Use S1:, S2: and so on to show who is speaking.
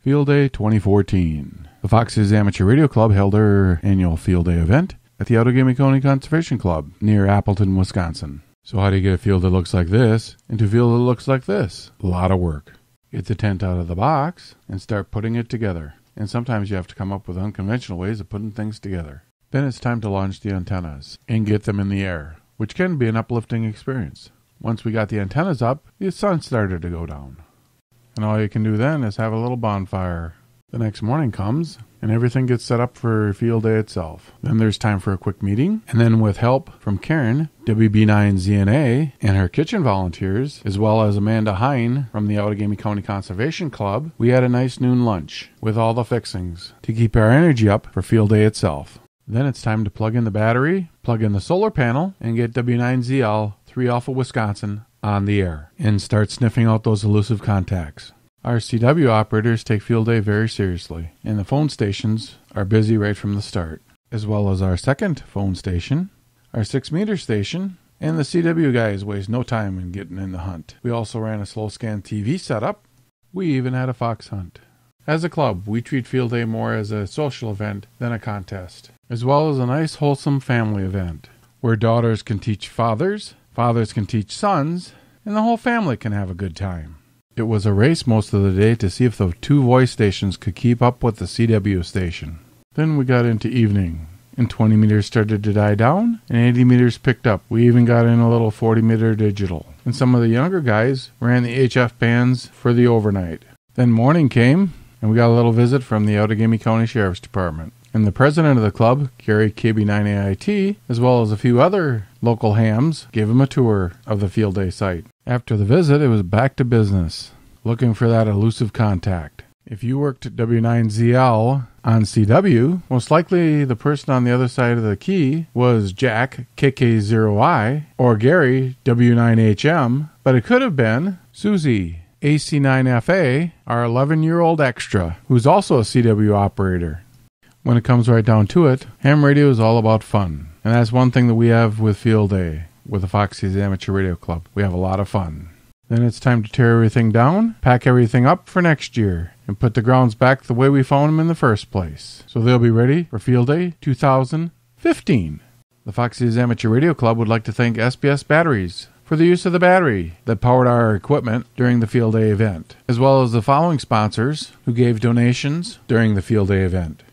S1: Field Day 2014. The Fox's Amateur Radio Club held their annual Field Day event at the Outagamie County Conservation Club near Appleton, Wisconsin. So how do you get a field that looks like this into a field that looks like this? A lot of work. Get the tent out of the box and start putting it together. And sometimes you have to come up with unconventional ways of putting things together. Then it's time to launch the antennas and get them in the air, which can be an uplifting experience. Once we got the antennas up, the sun started to go down. And all you can do then is have a little bonfire. The next morning comes, and everything gets set up for field day itself. Then there's time for a quick meeting, and then with help from Karen, WB9ZNA, and her kitchen volunteers, as well as Amanda Hine from the Outagamie County Conservation Club, we had a nice noon lunch with all the fixings to keep our energy up for field day itself. Then it's time to plug in the battery, plug in the solar panel, and get W9ZL 3 Alpha Wisconsin on the air and start sniffing out those elusive contacts. Our CW operators take field day very seriously, and the phone stations are busy right from the start, as well as our second phone station, our 6-meter station, and the CW guys waste no time in getting in the hunt. We also ran a slow scan TV setup. We even had a fox hunt. As a club, we treat field day more as a social event than a contest, as well as a nice wholesome family event, where daughters can teach fathers, fathers can teach sons, and the whole family can have a good time. It was a race most of the day to see if the 2 voice stations could keep up with the CW station. Then we got into evening, and 20 meters started to die down, and 80 meters picked up. We even got in a little 40-meter digital. And some of the younger guys ran the HF bands for the overnight. Then morning came, and we got a little visit from the Outagamie County Sheriff's Department. And the president of the club, Gary KB9AIT, as well as a few other local hams, gave him a tour of the field day site. After the visit, it was back to business, looking for that elusive contact. If you worked at W9ZL on CW, most likely the person on the other side of the key was Jack, KK0I, or Gary, W9HM, but it could have been Susie, AC9FA, our 11-year-old extra, who's also a CW operator. When it comes right down to it, ham radio is all about fun. And that's one thing that we have with Field Day, with the Foxy's Amateur Radio Club. We have a lot of fun. Then it's time to tear everything down, pack everything up for next year, and put the grounds back the way we found them in the first place. So they'll be ready for Field Day 2015. The Foxy's Amateur Radio Club would like to thank SBS Batteries for the use of the battery that powered our equipment during the Field Day event, as well as the following sponsors who gave donations during the Field Day event.